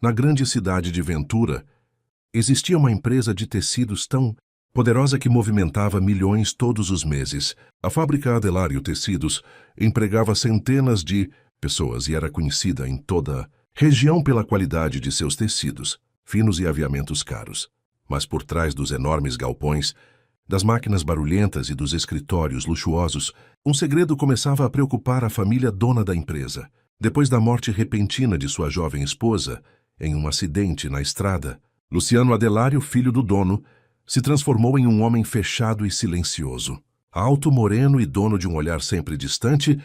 Na grande cidade de Ventura, existia uma empresa de tecidos tão poderosa que movimentava milhões todos os meses. A fábrica Adelário Tecidos empregava centenas de pessoas e era conhecida em toda a região pela qualidade de seus tecidos, finos e aviamentos caros. Mas por trás dos enormes galpões, das máquinas barulhentas e dos escritórios luxuosos, um segredo começava a preocupar a família dona da empresa. Depois da morte repentina de sua jovem esposa, em um acidente na estrada, Luciano Adelário, filho do dono, se transformou em um homem fechado e silencioso. Alto, moreno e dono de um olhar sempre distante,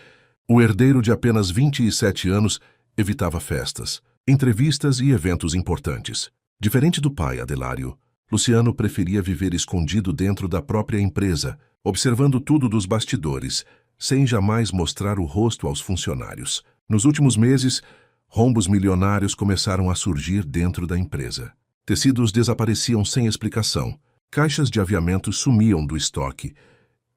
o herdeiro de apenas 27 anos evitava festas, entrevistas e eventos importantes. Diferente do pai, Adelário, Luciano preferia viver escondido dentro da própria empresa, observando tudo dos bastidores, sem jamais mostrar o rosto aos funcionários. Nos últimos meses, rombos milionários começaram a surgir dentro da empresa. Tecidos desapareciam sem explicação, caixas de aviamentos sumiam do estoque,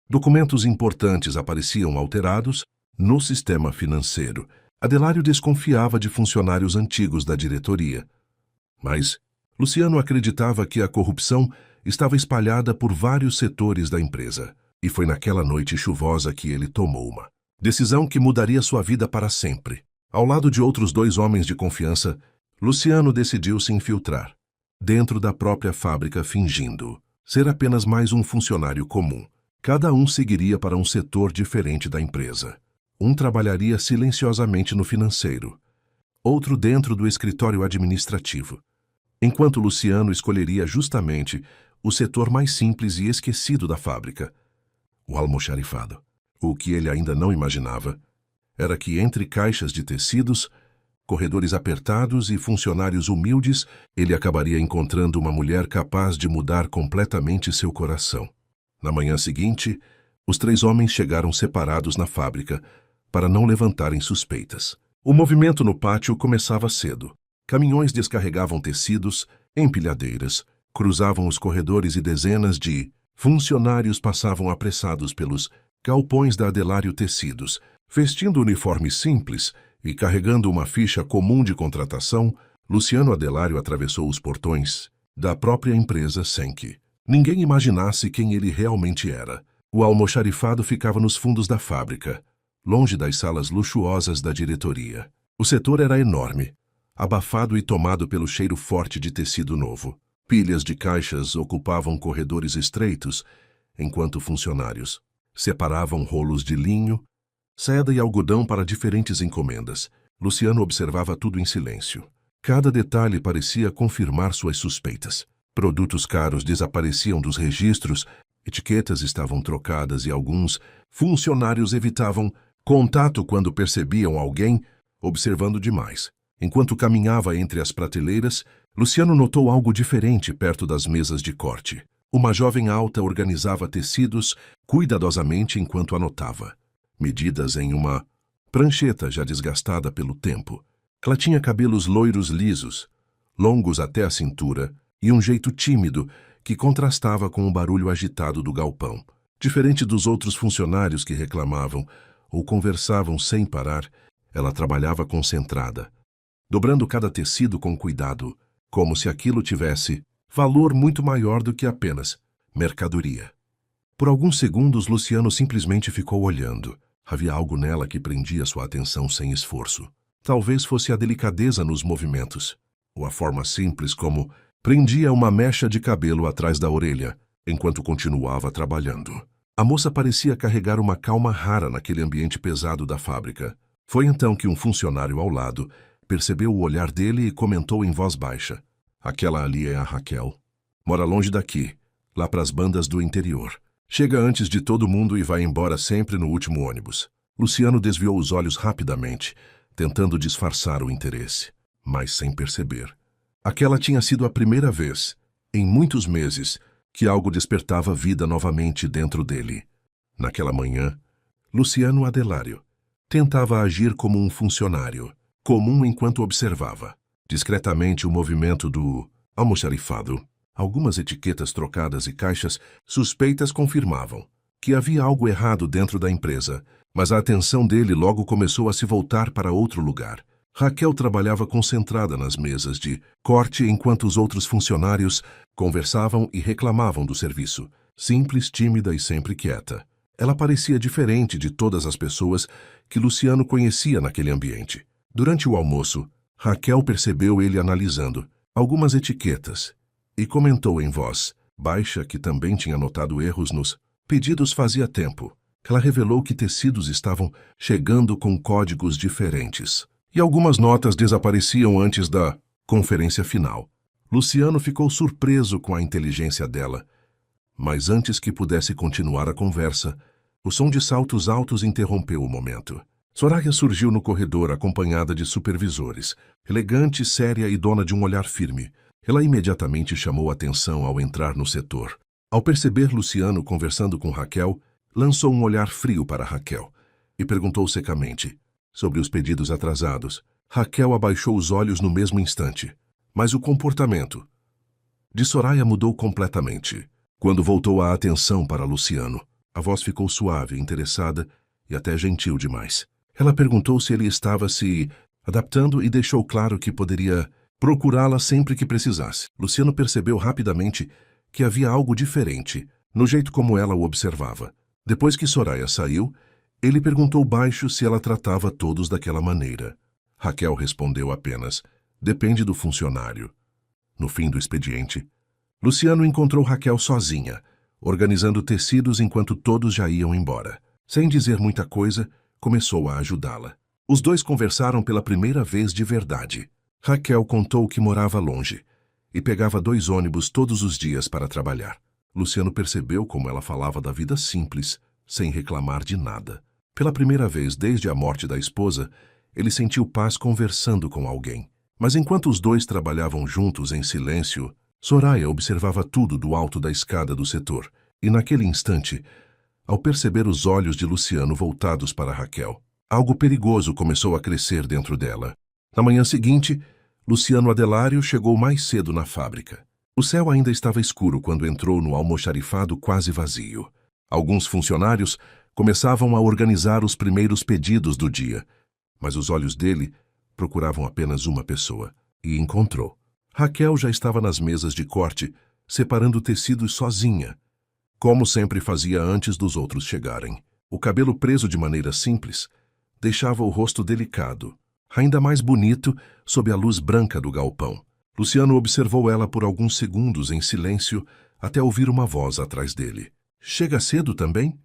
documentos importantes apareciam alterados no sistema financeiro. Adelário desconfiava de funcionários antigos da diretoria. Mas Luciano acreditava que a corrupção estava espalhada por vários setores da empresa, e foi naquela noite chuvosa que ele tomou uma decisão que mudaria sua vida para sempre. Ao lado de outros 2 homens de confiança, Luciano decidiu se infiltrar dentro da própria fábrica, fingindo ser apenas mais um funcionário comum. Cada um seguiria para um setor diferente da empresa. Um trabalharia silenciosamente no financeiro, outro dentro do escritório administrativo, enquanto Luciano escolheria justamente o setor mais simples e esquecido da fábrica, o almoxarifado. O que ele ainda não imaginava era que entre caixas de tecidos, corredores apertados e funcionários humildes, ele acabaria encontrando uma mulher capaz de mudar completamente seu coração. Na manhã seguinte, os 3 homens chegaram separados na fábrica para não levantarem suspeitas. O movimento no pátio começava cedo. Caminhões descarregavam tecidos, empilhadeiras, cruzavam os corredores e dezenas de funcionários passavam apressados pelos galpões da Adelário Tecidos, vestindo uniformes simples e carregando uma ficha comum de contratação. Luciano Adelário atravessou os portões da própria empresa sem que ninguém imaginasse quem ele realmente era. O almoxarifado ficava nos fundos da fábrica, longe das salas luxuosas da diretoria. O setor era enorme, abafado e tomado pelo cheiro forte de tecido novo. Pilhas de caixas ocupavam corredores estreitos, enquanto funcionários separavam rolos de linho, seda e algodão para diferentes encomendas. Luciano observava tudo em silêncio. Cada detalhe parecia confirmar suas suspeitas. Produtos caros desapareciam dos registros, etiquetas estavam trocadas e alguns funcionários evitavam contato quando percebiam alguém observando demais. Enquanto caminhava entre as prateleiras, Luciano notou algo diferente perto das mesas de corte. Uma jovem alta organizava tecidos cuidadosamente enquanto anotava medidas em uma prancheta já desgastada pelo tempo. Ela tinha cabelos loiros lisos, longos até a cintura, e um jeito tímido que contrastava com o barulho agitado do galpão. Diferente dos outros funcionários que reclamavam ou conversavam sem parar, ela trabalhava concentrada, dobrando cada tecido com cuidado, como se aquilo tivesse valor muito maior do que apenas mercadoria. Por alguns segundos, Luciano simplesmente ficou olhando. Havia algo nela que prendia sua atenção sem esforço. Talvez fosse a delicadeza nos movimentos, ou a forma simples como prendia uma mecha de cabelo atrás da orelha, enquanto continuava trabalhando. A moça parecia carregar uma calma rara naquele ambiente pesado da fábrica. Foi então que um funcionário ao lado percebeu o olhar dele e comentou em voz baixa: "Aquela ali é a Raquel. Mora longe daqui, lá para as bandas do interior. Chega antes de todo mundo e vai embora sempre no último ônibus." Luciano desviou os olhos rapidamente, tentando disfarçar o interesse, mas sem perceber. Aquela tinha sido a primeira vez, em muitos meses, que algo despertava vida novamente dentro dele. Naquela manhã, Luciano Adelário tentava agir como um funcionário, comum enquanto observava discretamente o movimento do almoxarifado. Algumas etiquetas trocadas e caixas suspeitas confirmavam que havia algo errado dentro da empresa, mas a atenção dele logo começou a se voltar para outro lugar. Raquel trabalhava concentrada nas mesas de corte enquanto os outros funcionários conversavam e reclamavam do serviço. Simples, tímida e sempre quieta. Ela parecia diferente de todas as pessoas que Luciano conhecia naquele ambiente. Durante o almoço, Raquel percebeu ele analisando algumas etiquetas e comentou em voz baixa que também tinha notado erros nos pedidos fazia tempo. Ela revelou que tecidos estavam chegando com códigos diferentes e algumas notas desapareciam antes da conferência final. Luciano ficou surpreso com a inteligência dela, mas antes que pudesse continuar a conversa, o som de saltos altos interrompeu o momento. Soraya surgiu no corredor acompanhada de supervisores, elegante, séria e dona de um olhar firme. Ela imediatamente chamou atenção ao entrar no setor. Ao perceber Luciano conversando com Raquel, lançou um olhar frio para Raquel e perguntou secamente sobre os pedidos atrasados. Raquel abaixou os olhos no mesmo instante, mas o comportamento de Soraya mudou completamente. Quando voltou a atenção para Luciano, a voz ficou suave, interessada e até gentil demais. Ela perguntou se ele estava se adaptando e deixou claro que poderia procurá-la sempre que precisasse. Luciano percebeu rapidamente que havia algo diferente no jeito como ela o observava. Depois que Soraya saiu, ele perguntou baixo se ela tratava todos daquela maneira. Raquel respondeu apenas, depende do funcionário. No fim do expediente, Luciano encontrou Raquel sozinha, organizando tecidos enquanto todos já iam embora. Sem dizer muita coisa, começou a ajudá-la. Os dois conversaram pela primeira vez de verdade. Raquel contou que morava longe e pegava 2 ônibus todos os dias para trabalhar. Luciano percebeu como ela falava da vida simples, sem reclamar de nada. Pela primeira vez desde a morte da esposa, ele sentiu paz conversando com alguém. Mas enquanto os dois trabalhavam juntos em silêncio, Soraya observava tudo do alto da escada do setor. E naquele instante, ao perceber os olhos de Luciano voltados para Raquel, algo perigoso começou a crescer dentro dela. Na manhã seguinte, Luciano Adelário chegou mais cedo na fábrica. O céu ainda estava escuro quando entrou no almoxarifado quase vazio. Alguns funcionários começavam a organizar os primeiros pedidos do dia, mas os olhos dele procuravam apenas uma pessoa, e encontrou. Raquel já estava nas mesas de corte, separando tecidos sozinha, como sempre fazia antes dos outros chegarem. O cabelo preso de maneira simples deixava o rosto delicado, ainda mais bonito sob a luz branca do galpão. Luciano observou ela por alguns segundos em silêncio até ouvir uma voz atrás dele. Chega cedo também?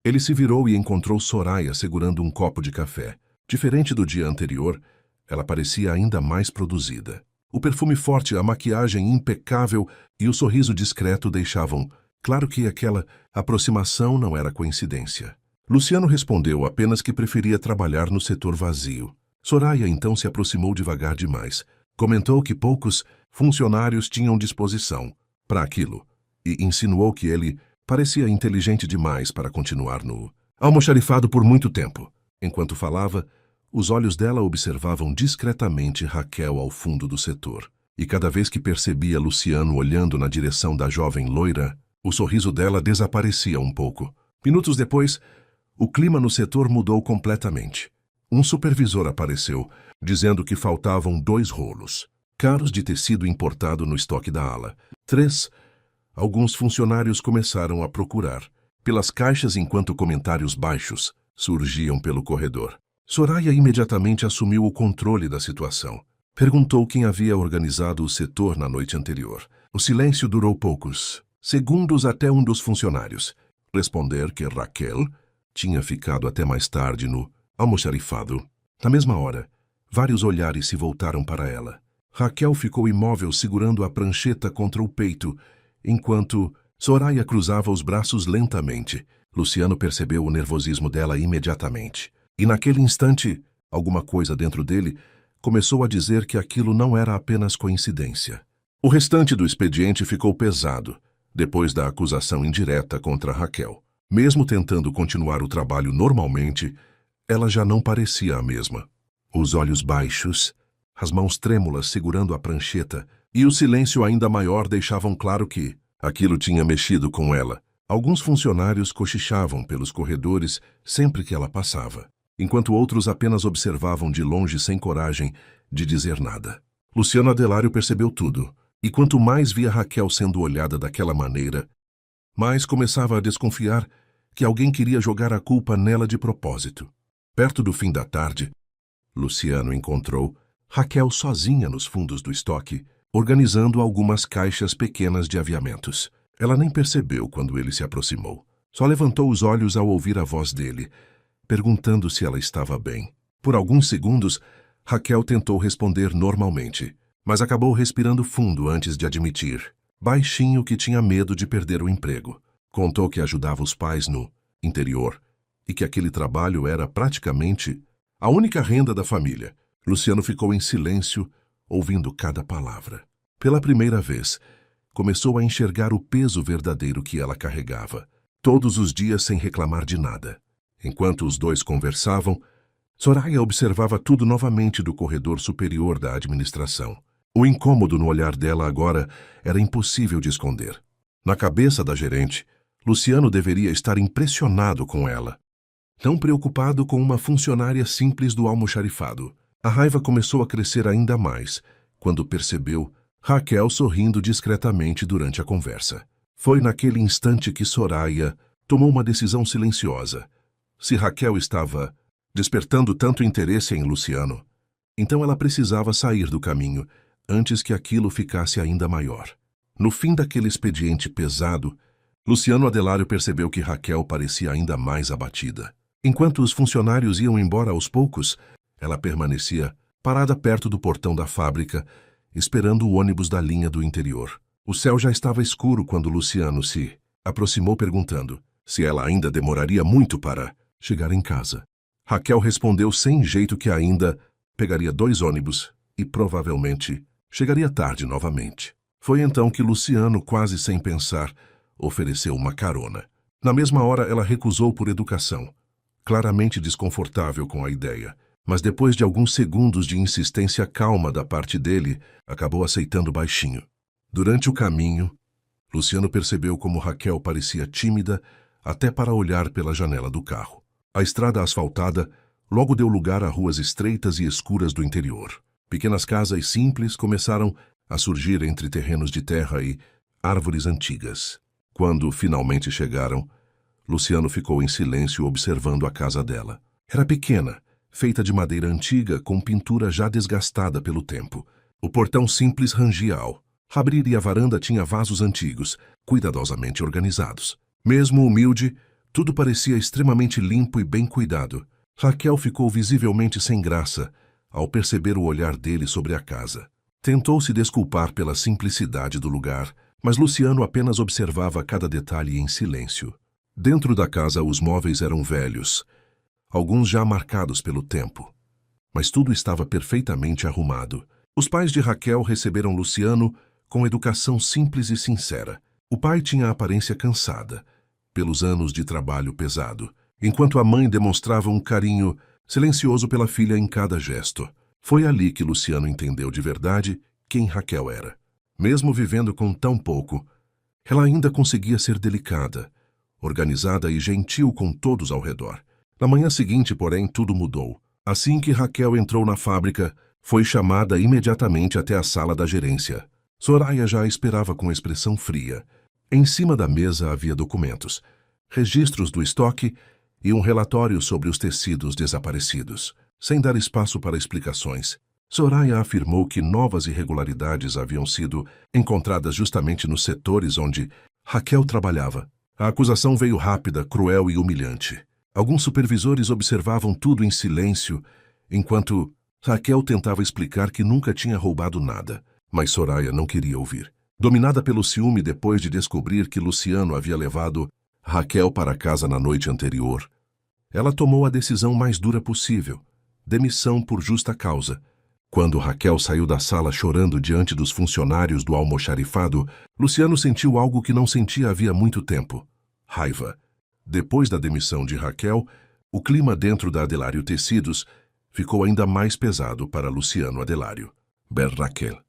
Ele se virou e encontrou Soraya segurando um copo de café. Diferente do dia anterior, ela parecia ainda mais produzida. O perfume forte, a maquiagem impecável e o sorriso discreto deixavam claro que aquela aproximação não era coincidência. Luciano respondeu apenas que preferia trabalhar no setor vazio. Soraya então se aproximou devagar demais. Comentou que poucos funcionários tinham disposição para aquilo e insinuou que ele parecia inteligente demais para continuar no almoxarifado por muito tempo. Enquanto falava, os olhos dela observavam discretamente Raquel ao fundo do setor. E cada vez que percebia Luciano olhando na direção da jovem loira, o sorriso dela desaparecia um pouco. Minutos depois, o clima no setor mudou completamente. Um supervisor apareceu, dizendo que faltavam 2 rolos, caros de tecido importado no estoque da ala. 3. Alguns funcionários começaram a procurar pelas caixas enquanto comentários baixos surgiam pelo corredor. Soraya imediatamente assumiu o controle da situação. Perguntou quem havia organizado o setor na noite anterior. O silêncio durou poucos segundos até um dos funcionários responder que Raquel tinha ficado até mais tarde no almoxarifado. Na mesma hora, vários olhares se voltaram para ela. Raquel ficou imóvel segurando a prancheta contra o peito, enquanto Soraya cruzava os braços lentamente. Luciano percebeu o nervosismo dela imediatamente. E naquele instante, alguma coisa dentro dele começou a dizer que aquilo não era apenas coincidência. O restante do expediente ficou pesado, depois da acusação indireta contra Raquel. Mesmo tentando continuar o trabalho normalmente, ela já não parecia a mesma. Os olhos baixos, as mãos trêmulas segurando a prancheta e o silêncio ainda maior deixavam claro que aquilo tinha mexido com ela. Alguns funcionários cochichavam pelos corredores sempre que ela passava. enquanto outros apenas observavam de longe sem coragem de dizer nada. Luciano Adelário percebeu tudo, e quanto mais via Raquel sendo olhada daquela maneira, mais começava a desconfiar que alguém queria jogar a culpa nela de propósito. Perto do fim da tarde, Luciano encontrou Raquel sozinha nos fundos do estoque, organizando algumas caixas pequenas de aviamentos. Ela nem percebeu quando ele se aproximou. Só levantou os olhos ao ouvir a voz dele, perguntando se ela estava bem. Por alguns segundos, Raquel tentou responder normalmente, mas acabou respirando fundo antes de admitir, baixinho, que tinha medo de perder o emprego. Contou que ajudava os pais no interior e que aquele trabalho era praticamente a única renda da família. Luciano ficou em silêncio, ouvindo cada palavra. Pela primeira vez, começou a enxergar o peso verdadeiro que ela carregava, todos os dias sem reclamar de nada. Enquanto os dois conversavam, Soraya observava tudo novamente do corredor superior da administração. O incômodo no olhar dela agora era impossível de esconder. Na cabeça da gerente, Luciano deveria estar impressionado com ela, não preocupado com uma funcionária simples do almoxarifado. A raiva começou a crescer ainda mais quando percebeu Raquel sorrindo discretamente durante a conversa. Foi naquele instante que Soraya tomou uma decisão silenciosa. Se Raquel estava despertando tanto interesse em Luciano, então ela precisava sair do caminho antes que aquilo ficasse ainda maior. No fim daquele expediente pesado, Luciano Adelário percebeu que Raquel parecia ainda mais abatida. Enquanto os funcionários iam embora aos poucos, ela permanecia parada perto do portão da fábrica, esperando o ônibus da linha do interior. O céu já estava escuro quando Luciano se aproximou perguntando se ela ainda demoraria muito para chegar em casa. Raquel respondeu sem jeito que ainda pegaria 2 ônibus e provavelmente chegaria tarde novamente. Foi então que Luciano, quase sem pensar, ofereceu uma carona. Na mesma hora ela recusou por educação, claramente desconfortável com a ideia, mas depois de alguns segundos de insistência calma da parte dele, acabou aceitando baixinho. Durante o caminho, Luciano percebeu como Raquel parecia tímida até para olhar pela janela do carro. A estrada asfaltada logo deu lugar a ruas estreitas e escuras do interior. Pequenas casas simples começaram a surgir entre terrenos de terra e árvores antigas. Quando finalmente chegaram, Luciano ficou em silêncio observando a casa dela. Era pequena, feita de madeira antiga com pintura já desgastada pelo tempo. O portão simples rangia ao abrir e a varanda tinha vasos antigos, cuidadosamente organizados. Mesmo humilde, tudo parecia extremamente limpo e bem cuidado. Raquel ficou visivelmente sem graça ao perceber o olhar dele sobre a casa. Tentou se desculpar pela simplicidade do lugar, mas Luciano apenas observava cada detalhe em silêncio. Dentro da casa os móveis eram velhos, alguns já marcados pelo tempo, mas tudo estava perfeitamente arrumado. Os pais de Raquel receberam Luciano com educação simples e sincera. O pai tinha a aparência cansada, pelos anos de trabalho pesado, enquanto a mãe demonstrava um carinho silencioso pela filha em cada gesto. Foi ali que Luciano entendeu de verdade quem Raquel era. Mesmo vivendo com tão pouco, ela ainda conseguia ser delicada, organizada e gentil com todos ao redor. Na manhã seguinte, porém, tudo mudou. Assim que Raquel entrou na fábrica, foi chamada imediatamente até a sala da gerência. Soraya já a esperava com expressão fria. Em cima da mesa havia documentos, registros do estoque e um relatório sobre os tecidos desaparecidos. Sem dar espaço para explicações, Soraya afirmou que novas irregularidades haviam sido encontradas justamente nos setores onde Raquel trabalhava. A acusação veio rápida, cruel e humilhante. Alguns supervisores observavam tudo em silêncio, enquanto Raquel tentava explicar que nunca tinha roubado nada. Mas Soraya não queria ouvir. Dominada pelo ciúme depois de descobrir que Luciano havia levado Raquel para casa na noite anterior, ela tomou a decisão mais dura possível: demissão por justa causa. Quando Raquel saiu da sala chorando diante dos funcionários do almoxarifado, Luciano sentiu algo que não sentia havia muito tempo: raiva. Depois da demissão de Raquel, o clima dentro da Adelário Tecidos ficou ainda mais pesado para Luciano Adelário. Raquel,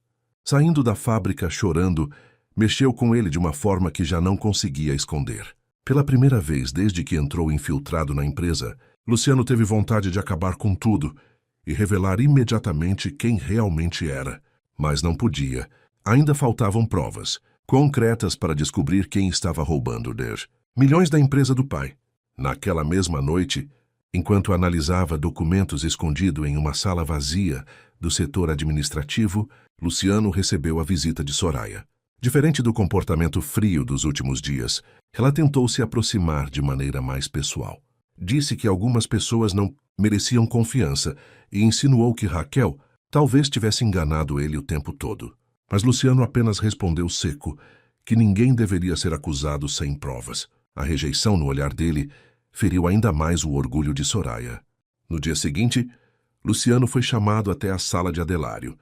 saindo da fábrica chorando, mexeu com ele de uma forma que já não conseguia esconder. Pela primeira vez desde que entrou infiltrado na empresa, Luciano teve vontade de acabar com tudo e revelar imediatamente quem realmente era. Mas não podia. Ainda faltavam provas concretas para descobrir quem estava roubando milhões da empresa do pai. Naquela mesma noite, enquanto analisava documentos escondidos em uma sala vazia do setor administrativo, Luciano recebeu a visita de Soraya. Diferente do comportamento frio dos últimos dias, ela tentou se aproximar de maneira mais pessoal. Disse que algumas pessoas não mereciam confiança e insinuou que Raquel talvez tivesse enganado ele o tempo todo. Mas Luciano apenas respondeu seco que ninguém deveria ser acusado sem provas. A rejeição no olhar dele feriu ainda mais o orgulho de Soraya. No dia seguinte, Luciano foi chamado até a sala de Adelário,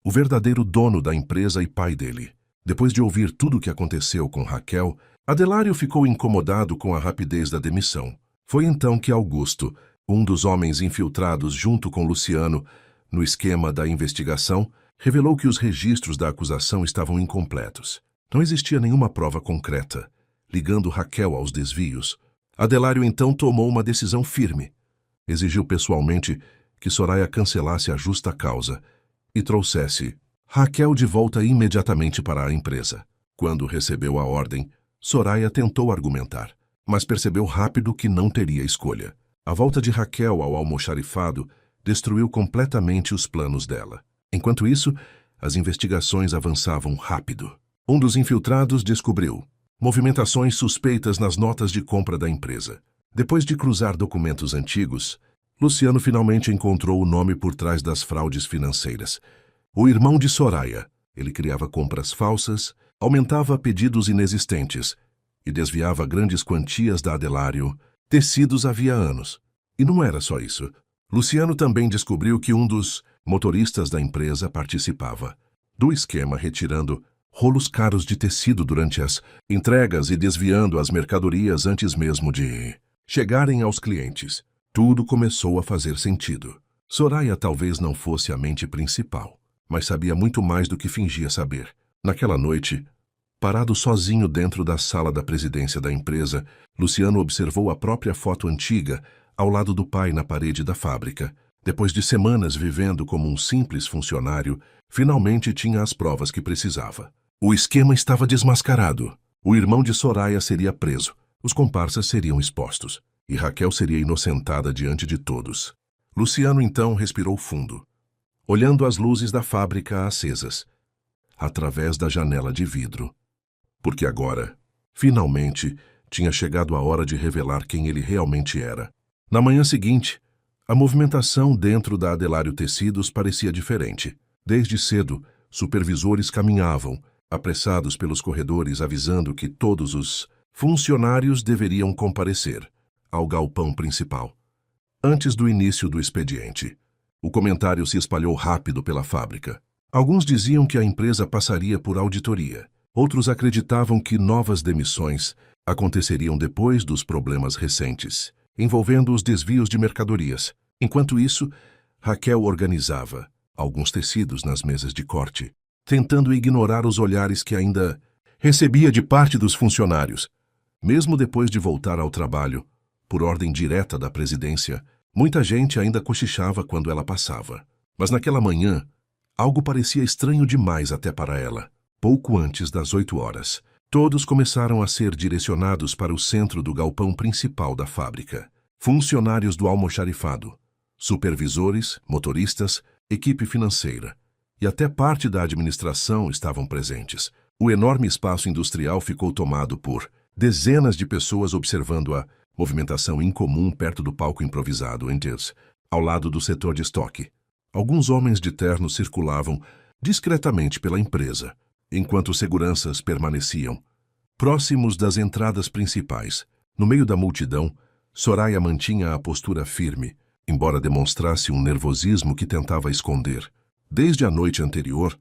o verdadeiro dono da empresa e pai dele. Depois de ouvir tudo o que aconteceu com Raquel, Adelário ficou incomodado com a rapidez da demissão. Foi então que Augusto, um dos homens infiltrados junto com Luciano no esquema da investigação, revelou que os registros da acusação estavam incompletos. Não existia nenhuma prova concreta ligando Raquel aos desvios. Adelário então tomou uma decisão firme. Exigiu pessoalmente que Soraya cancelasse a justa causa e trouxesse Raquel de volta imediatamente para a empresa. Quando recebeu a ordem, Soraya tentou argumentar, mas percebeu rápido que não teria escolha. A volta de Raquel ao almoxarifado destruiu completamente os planos dela. Enquanto isso, as investigações avançavam rápido. Um dos infiltrados descobriu movimentações suspeitas nas notas de compra da empresa. Depois de cruzar documentos antigos, Luciano finalmente encontrou o nome por trás das fraudes financeiras. O irmão de Soraya. Ele criava compras falsas, aumentava pedidos inexistentes e desviava grandes quantias da Adelário Tecidos havia anos. E não era só isso. Luciano também descobriu que um dos motoristas da empresa participava do esquema, retirando rolos caros de tecido durante as entregas e desviando as mercadorias antes mesmo de chegarem aos clientes. Tudo começou a fazer sentido. Soraya talvez não fosse a mente principal, mas sabia muito mais do que fingia saber. Naquela noite, parado sozinho dentro da sala da presidência da empresa, Luciano observou a própria foto antiga ao lado do pai na parede da fábrica. Depois de semanas vivendo como um simples funcionário, finalmente tinha as provas que precisava. O esquema estava desmascarado. O irmão de Soraya seria preso, os comparsas seriam expostos, e Raquel seria inocentada diante de todos. Luciano então respirou fundo, olhando as luzes da fábrica acesas, através da janela de vidro. Porque agora, finalmente, tinha chegado a hora de revelar quem ele realmente era. Na manhã seguinte, a movimentação dentro da Adelário Tecidos parecia diferente. Desde cedo, supervisores caminhavam, apressados pelos corredores, avisando que todos os funcionários deveriam comparecer ao galpão principal. Antes do início do expediente, o comentário se espalhou rápido pela fábrica. Alguns diziam que a empresa passaria por auditoria. Outros acreditavam que novas demissões aconteceriam depois dos problemas recentes, envolvendo os desvios de mercadorias. Enquanto isso, Raquel organizava alguns tecidos nas mesas de corte, tentando ignorar os olhares que ainda recebia de parte dos funcionários. Mesmo depois de voltar ao trabalho, por ordem direta da presidência, muita gente ainda cochichava quando ela passava. Mas naquela manhã, algo parecia estranho demais até para ela. Pouco antes das 8 horas, todos começaram a ser direcionados para o centro do galpão principal da fábrica. Funcionários do almoxarifado, supervisores, motoristas, equipe financeira e até parte da administração estavam presentes. O enorme espaço industrial ficou tomado por dezenas de pessoas observando a movimentação incomum perto do palco improvisado ao lado do setor de estoque. Alguns homens de terno circulavam discretamente pela empresa, enquanto seguranças permaneciam próximos das entradas principais. No meio da multidão, Soraya mantinha a postura firme, embora demonstrasse um nervosismo que tentava esconder. Desde a noite anterior,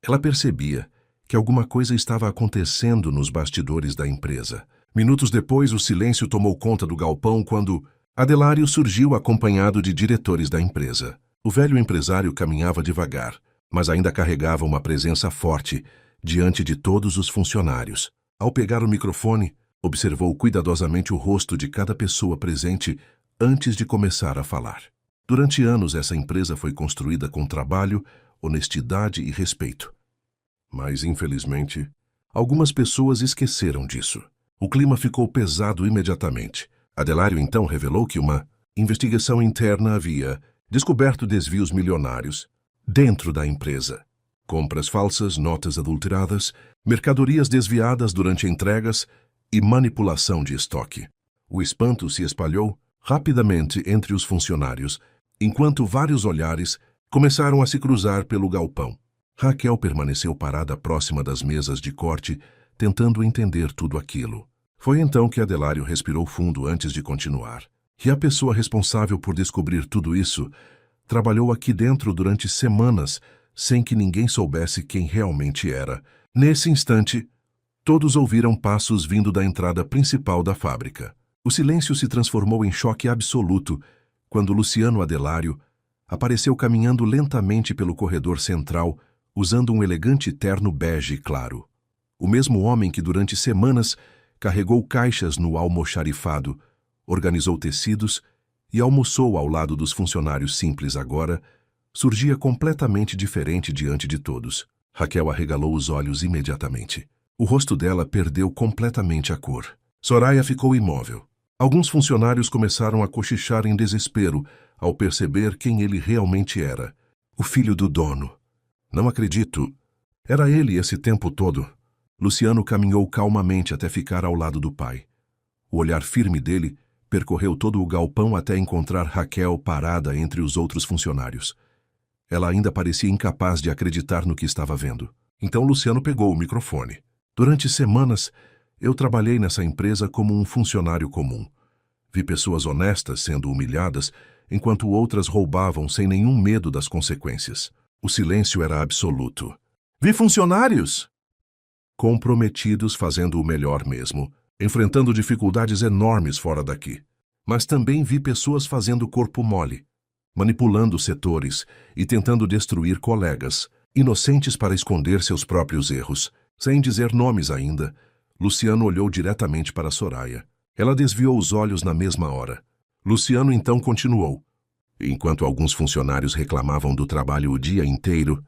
ela percebia que alguma coisa estava acontecendo nos bastidores da empresa. Minutos depois, o silêncio tomou conta do galpão quando Adelário surgiu acompanhado de diretores da empresa. O velho empresário caminhava devagar, mas ainda carregava uma presença forte diante de todos os funcionários. Ao pegar o microfone, observou cuidadosamente o rosto de cada pessoa presente antes de começar a falar. Durante anos, essa empresa foi construída com trabalho, honestidade e respeito. Mas, infelizmente, algumas pessoas esqueceram disso. O clima ficou pesado imediatamente. Adelário então revelou que uma investigação interna havia descoberto desvios milionários dentro da empresa. Compras falsas, notas adulteradas, mercadorias desviadas durante entregas e manipulação de estoque. O espanto se espalhou rapidamente entre os funcionários, enquanto vários olhares começaram a se cruzar pelo galpão. Raquel permaneceu parada próxima das mesas de corte, tentando entender tudo aquilo. Foi então que Adelário respirou fundo antes de continuar. E a pessoa responsável por descobrir tudo isso trabalhou aqui dentro durante semanas, sem que ninguém soubesse quem realmente era. Nesse instante, todos ouviram passos vindo da entrada principal da fábrica. O silêncio se transformou em choque absoluto quando Luciano Adelário apareceu caminhando lentamente pelo corredor central, usando um elegante terno bege claro. O mesmo homem que durante semanas carregou caixas no almoxarifado, organizou tecidos e almoçou ao lado dos funcionários simples agora, surgia completamente diferente diante de todos. Raquel arregalou os olhos imediatamente. O rosto dela perdeu completamente a cor. Soraya ficou imóvel. Alguns funcionários começaram a cochichar em desespero ao perceber quem ele realmente era. O filho do dono. Não acredito. Era ele esse tempo todo. Luciano caminhou calmamente até ficar ao lado do pai. O olhar firme dele percorreu todo o galpão até encontrar Raquel parada entre os outros funcionários. Ela ainda parecia incapaz de acreditar no que estava vendo. Então Luciano pegou o microfone. Durante semanas, eu trabalhei nessa empresa como um funcionário comum. Vi pessoas honestas sendo humilhadas, enquanto outras roubavam sem nenhum medo das consequências. O silêncio era absoluto. Vi funcionários comprometidos fazendo o melhor mesmo, enfrentando dificuldades enormes fora daqui. Mas também vi pessoas fazendo corpo mole, manipulando setores e tentando destruir colegas, inocentes para esconder seus próprios erros. Sem dizer nomes ainda, Luciano olhou diretamente para Soraya. Ela desviou os olhos na mesma hora. Luciano então continuou. Enquanto alguns funcionários reclamavam do trabalho o dia inteiro,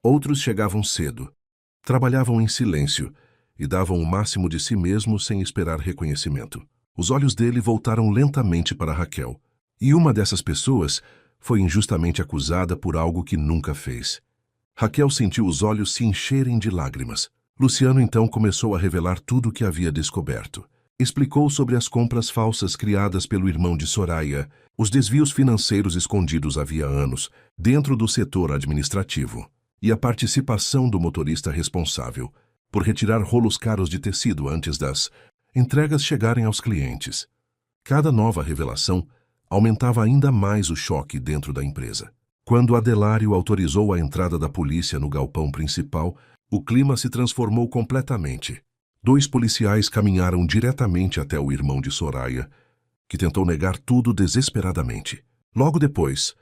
outros chegavam cedo, trabalhavam em silêncio e davam o máximo de si mesmos sem esperar reconhecimento. Os olhos dele voltaram lentamente para Raquel, e uma dessas pessoas foi injustamente acusada por algo que nunca fez. Raquel sentiu os olhos se encherem de lágrimas. Luciano então começou a revelar tudo o que havia descoberto. Explicou sobre as compras falsas criadas pelo irmão de Soraya, os desvios financeiros escondidos havia anos, dentro do setor administrativo, e a participação do motorista responsável por retirar rolos caros de tecido antes das entregas chegarem aos clientes. Cada nova revelação aumentava ainda mais o choque dentro da empresa. Quando Adelário autorizou a entrada da polícia no galpão principal, o clima se transformou completamente. 2 policiais caminharam diretamente até o irmão de Soraya, que tentou negar tudo desesperadamente. Logo depois,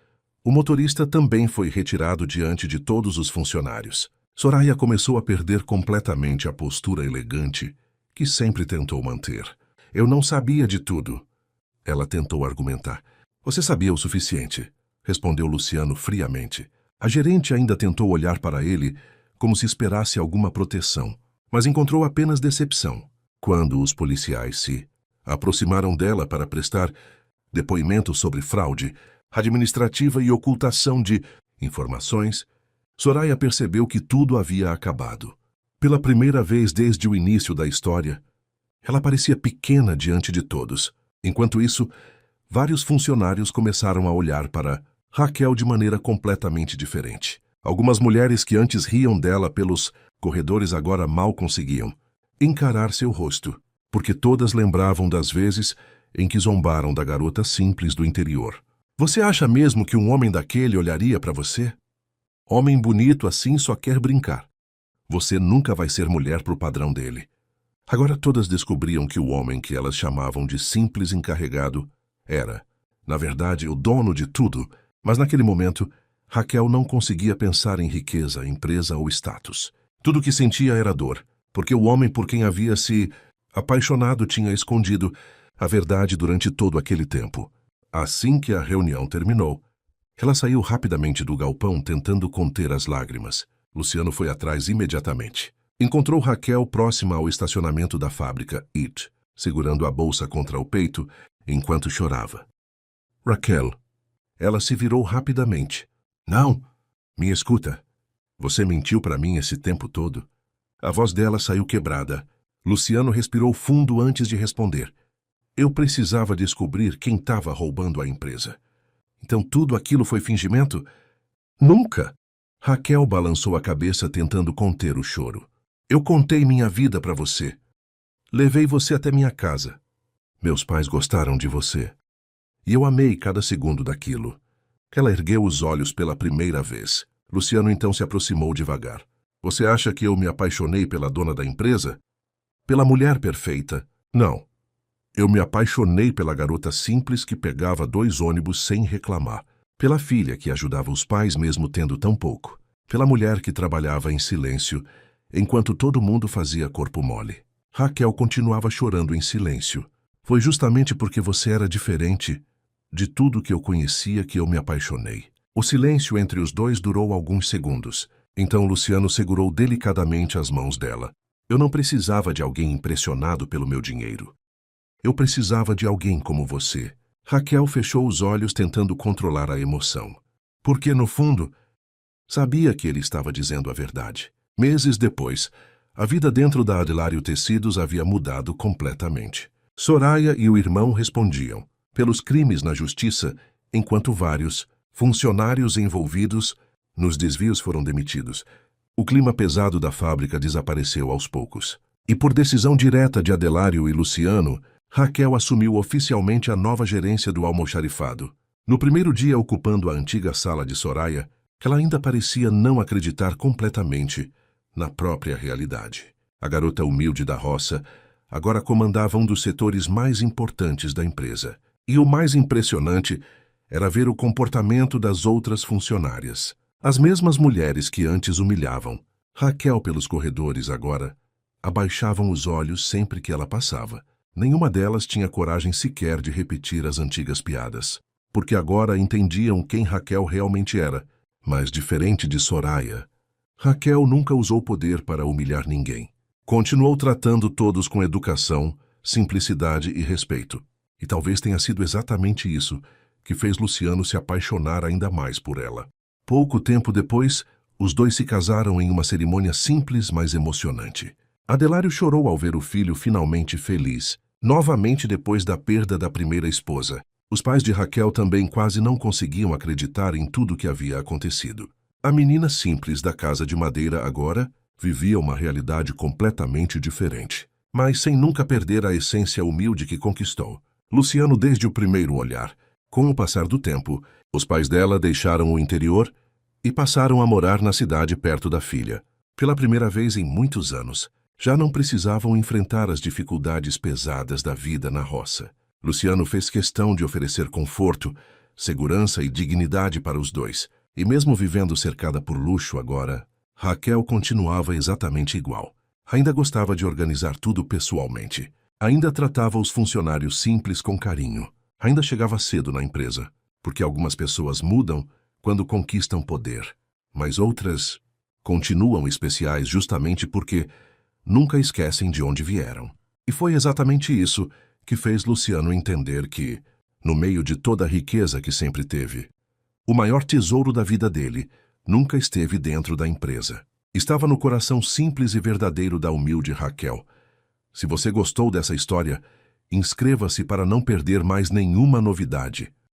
o motorista também foi retirado diante de todos os funcionários. Soraya começou a perder completamente a postura elegante que sempre tentou manter. Eu não sabia de tudo, ela tentou argumentar. Você sabia o suficiente, respondeu Luciano friamente. A gerente ainda tentou olhar para ele como se esperasse alguma proteção, mas encontrou apenas decepção. Quando os policiais se aproximaram dela para prestar depoimento sobre fraude administrativa e ocultação de informações, Soraya percebeu que tudo havia acabado. Pela primeira vez desde o início da história, ela parecia pequena diante de todos. Enquanto isso, vários funcionários começaram a olhar para Raquel de maneira completamente diferente. Algumas mulheres que antes riam dela pelos corredores agora mal conseguiam encarar seu rosto, porque todas lembravam das vezes em que zombaram da garota simples do interior. Você acha mesmo que um homem daquele olharia para você? Homem bonito assim só quer brincar. Você nunca vai ser mulher pro padrão dele. Agora todas descobriam que o homem que elas chamavam de simples encarregado era, na verdade, o dono de tudo, mas naquele momento, Raquel não conseguia pensar em riqueza, empresa ou status. Tudo o que sentia era dor, porque o homem por quem havia se apaixonado tinha escondido a verdade durante todo aquele tempo. Assim que a reunião terminou, ela saiu rapidamente do galpão tentando conter as lágrimas. Luciano foi atrás imediatamente. Encontrou Raquel próxima ao estacionamento da fábrica IT, segurando a bolsa contra o peito enquanto chorava. Raquel. Ela se virou rapidamente. Não, me escuta. Você mentiu para mim esse tempo todo. A voz dela saiu quebrada. Luciano respirou fundo antes de responder. Eu precisava descobrir quem estava roubando a empresa. Então tudo aquilo foi fingimento? Nunca! Raquel balançou a cabeça tentando conter o choro. Eu contei minha vida para você. Levei você até minha casa. Meus pais gostaram de você. E eu amei cada segundo daquilo. Ela ergueu os olhos pela primeira vez. Luciano então se aproximou devagar. Você acha que eu me apaixonei pela dona da empresa? Pela mulher perfeita? Não. Eu me apaixonei pela garota simples que pegava 2 ônibus sem reclamar. Pela filha que ajudava os pais mesmo tendo tão pouco. Pela mulher que trabalhava em silêncio, enquanto todo mundo fazia corpo mole. Raquel continuava chorando em silêncio. Foi justamente porque você era diferente de tudo que eu conhecia que eu me apaixonei. O silêncio entre os dois durou alguns segundos. Então Luciano segurou delicadamente as mãos dela. Eu não precisava de alguém impressionado pelo meu dinheiro. Eu precisava de alguém como você. Raquel fechou os olhos tentando controlar a emoção. Porque, no fundo, sabia que ele estava dizendo a verdade. Meses depois, a vida dentro da Adelário Tecidos havia mudado completamente. Soraya e o irmão respondiam pelos crimes na justiça, enquanto vários funcionários envolvidos nos desvios foram demitidos. O clima pesado da fábrica desapareceu aos poucos. E por decisão direta de Adelário e Luciano, Raquel assumiu oficialmente a nova gerência do almoxarifado. No primeiro dia ocupando a antiga sala de Soraya, ela ainda parecia não acreditar completamente na própria realidade. A garota humilde da roça agora comandava um dos setores mais importantes da empresa. E o mais impressionante era ver o comportamento das outras funcionárias. As mesmas mulheres que antes humilhavam Raquel pelos corredores agora abaixavam os olhos sempre que ela passava. Nenhuma delas tinha coragem sequer de repetir as antigas piadas, porque agora entendiam quem Raquel realmente era. Mas diferente de Soraya, Raquel nunca usou poder para humilhar ninguém. Continuou tratando todos com educação, simplicidade e respeito. E talvez tenha sido exatamente isso que fez Luciano se apaixonar ainda mais por ela. Pouco tempo depois, os dois se casaram em uma cerimônia simples, mas emocionante. Adelário chorou ao ver o filho finalmente feliz, novamente depois da perda da primeira esposa. Os pais de Raquel também quase não conseguiam acreditar em tudo que havia acontecido. A menina simples da casa de madeira agora vivia uma realidade completamente diferente, mas sem nunca perder a essência humilde que conquistou. Luciano desde o primeiro olhar. Com o passar do tempo, os pais dela deixaram o interior e passaram a morar na cidade perto da filha. Pela primeira vez em muitos anos, já não precisavam enfrentar as dificuldades pesadas da vida na roça. Luciano fez questão de oferecer conforto, segurança e dignidade para os dois. E mesmo vivendo cercada por luxo agora, Raquel continuava exatamente igual. Ainda gostava de organizar tudo pessoalmente. Ainda tratava os funcionários simples com carinho. Ainda chegava cedo na empresa, porque algumas pessoas mudam quando conquistam poder. Mas outras continuam especiais justamente porque nunca esquecem de onde vieram. E foi exatamente isso que fez Luciano entender que, no meio de toda a riqueza que sempre teve, o maior tesouro da vida dele nunca esteve dentro da empresa. Estava no coração simples e verdadeiro da humilde Raquel. Se você gostou dessa história, inscreva-se para não perder mais nenhuma novidade.